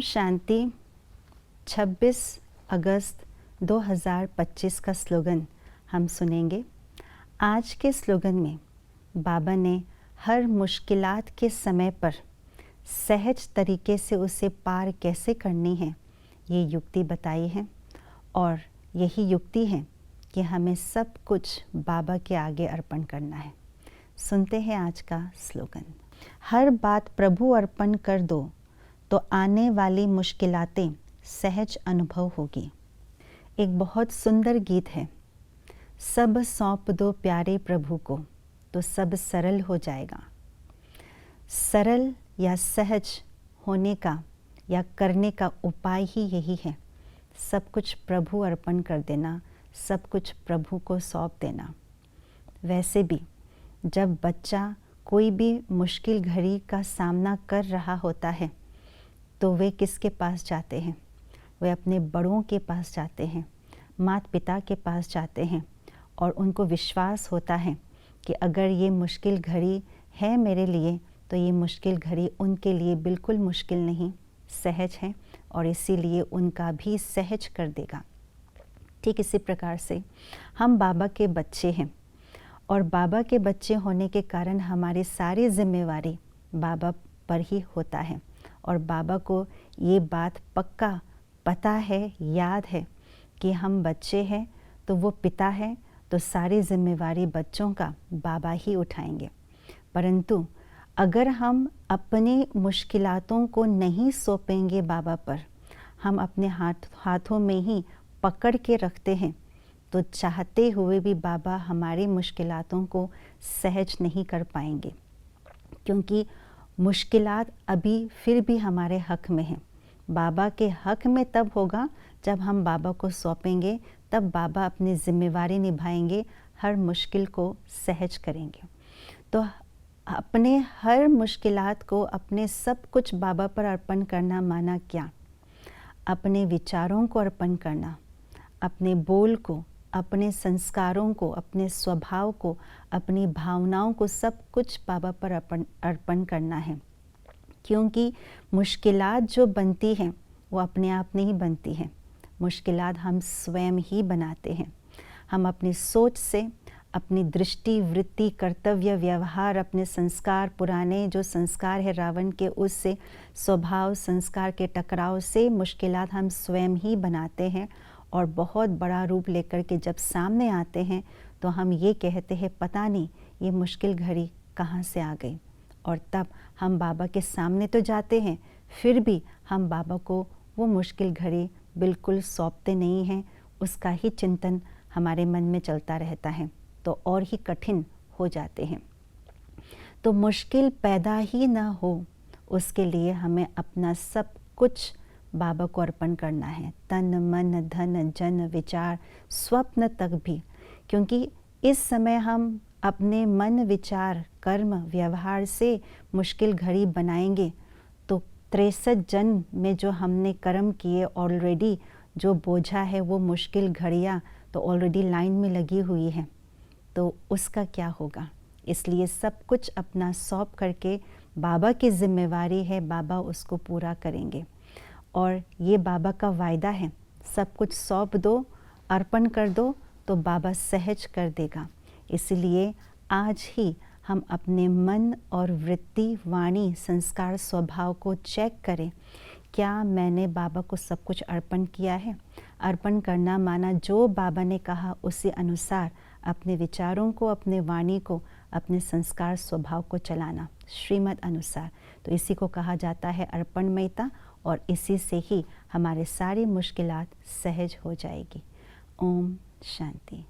शांति। 26 अगस्त 2025 का स्लोगन हम सुनेंगे। आज के स्लोगन में बाबा ने हर मुश्किलात के समय पर सहज तरीके से उसे पार कैसे करनी है ये युक्ति बताई है, और यही युक्ति है कि हमें सब कुछ बाबा के आगे अर्पण करना है। सुनते हैं आज का स्लोगन। हर बात प्रभु अर्पण कर दो तो आने वाली मुश्किलातें सहज अनुभव होगी। एक बहुत सुंदर गीत है। सब सौंप दो प्यारे प्रभु को तो सब सरल हो जाएगा। सरल या सहज होने का या करने का उपाय ही यही है। सब कुछ प्रभु अर्पण कर देना, सब कुछ प्रभु को सौंप देना। वैसे भी जब बच्चा कोई भी मुश्किल घड़ी का सामना कर रहा होता है तो वे किसके पास जाते हैं? वे अपने बड़ों के पास जाते हैं, माता पिता के पास जाते हैं, और उनको विश्वास होता है कि अगर ये मुश्किल घड़ी है मेरे लिए तो ये मुश्किल घड़ी उनके लिए बिल्कुल मुश्किल नहीं, सहज है, और इसीलिए उनका भी सहज कर देगा। ठीक इसी प्रकार से हम बाबा के बच्चे हैं, और बाबा के बच्चे होने के कारण हमारी सारी जिम्मेवारी बाबा पर ही होता है। और बाबा को ये बात पक्का पता है, याद है कि हम बच्चे हैं तो वो पिता है, तो सारी जिम्मेवारी बच्चों का बाबा ही उठाएंगे। परंतु अगर हम अपनी मुश्किलातों को नहीं सौंपेंगे बाबा पर, हम अपने हाथों में ही पकड़ के रखते हैं, तो चाहते हुए भी बाबा हमारी मुश्किलातों को सहज नहीं कर पाएंगे, क्योंकि मुश्किलात अभी फिर भी हमारे हक में हैं। बाबा के हक में तब होगा जब हम बाबा को सौंपेंगे, तब बाबा अपनी जिम्मेवारी निभाएंगे, हर मुश्किल को सहज करेंगे। तो अपने हर मुश्किलात को, अपने सब कुछ बाबा पर अर्पण करना माना क्या? अपने विचारों को अर्पण करना, अपने बोल को, अपने संस्कारों को, अपने स्वभाव को, अपनी भावनाओं को, सब कुछ बाबा पर अर्पण करना है। क्योंकि मुश्किलात जो बनती हैं वो अपने आप नहीं बनती हैं। मुश्किलात हम स्वयं ही बनाते हैं। हम अपनी सोच से, अपनी दृष्टि, वृत्ति, कर्तव्य, व्यवहार, अपने संस्कार, पुराने जो संस्कार है रावण के, उससे, स्वभाव संस्कार के टकराव से मुश्किलात हम स्वयं ही बनाते हैं, और बहुत बड़ा रूप लेकर के जब सामने आते हैं तो हम ये कहते हैं पता नहीं ये मुश्किल घड़ी कहाँ से आ गई। और तब हम बाबा के सामने तो जाते हैं, फिर भी हम बाबा को वो मुश्किल घड़ी बिल्कुल सौंपते नहीं हैं। उसका ही चिंतन हमारे मन में चलता रहता है, तो और ही कठिन हो जाते हैं। तो मुश्किल पैदा ही ना हो, उसके लिए हमें अपना सब कुछ बाबा को अर्पण करना है। तन, मन, धन, जन, विचार, स्वप्न तक भी। क्योंकि इस समय हम अपने मन, विचार, कर्म, व्यवहार से मुश्किल घड़ी बनाएंगे तो 63 जन्म में जो हमने कर्म किए ऑलरेडी, जो बोझा है वो मुश्किल घड़ियाँ तो ऑलरेडी लाइन में लगी हुई है, तो उसका क्या होगा? इसलिए सब कुछ अपना सौंप करके बाबा की जिम्मेवारी है, बाबा उसको पूरा करेंगे। और ये बाबा का वायदा है, सब कुछ सौंप दो, अर्पण कर दो तो बाबा सहज कर देगा। इसलिए आज ही हम अपने मन और वृत्ति, वाणी, संस्कार, स्वभाव को चेक करें। क्या मैंने बाबा को सब कुछ अर्पण किया है? अर्पण करना माना जो बाबा ने कहा उसी अनुसार अपने विचारों को, अपने वाणी को, अपने संस्कार, स्वभाव को चलाना श्रीमत अनुसार। तो इसी को कहा जाता है अर्पणमयता, और इसी से ही हमारे सारी मुश्किलात सहज हो जाएगी। ओम शांति।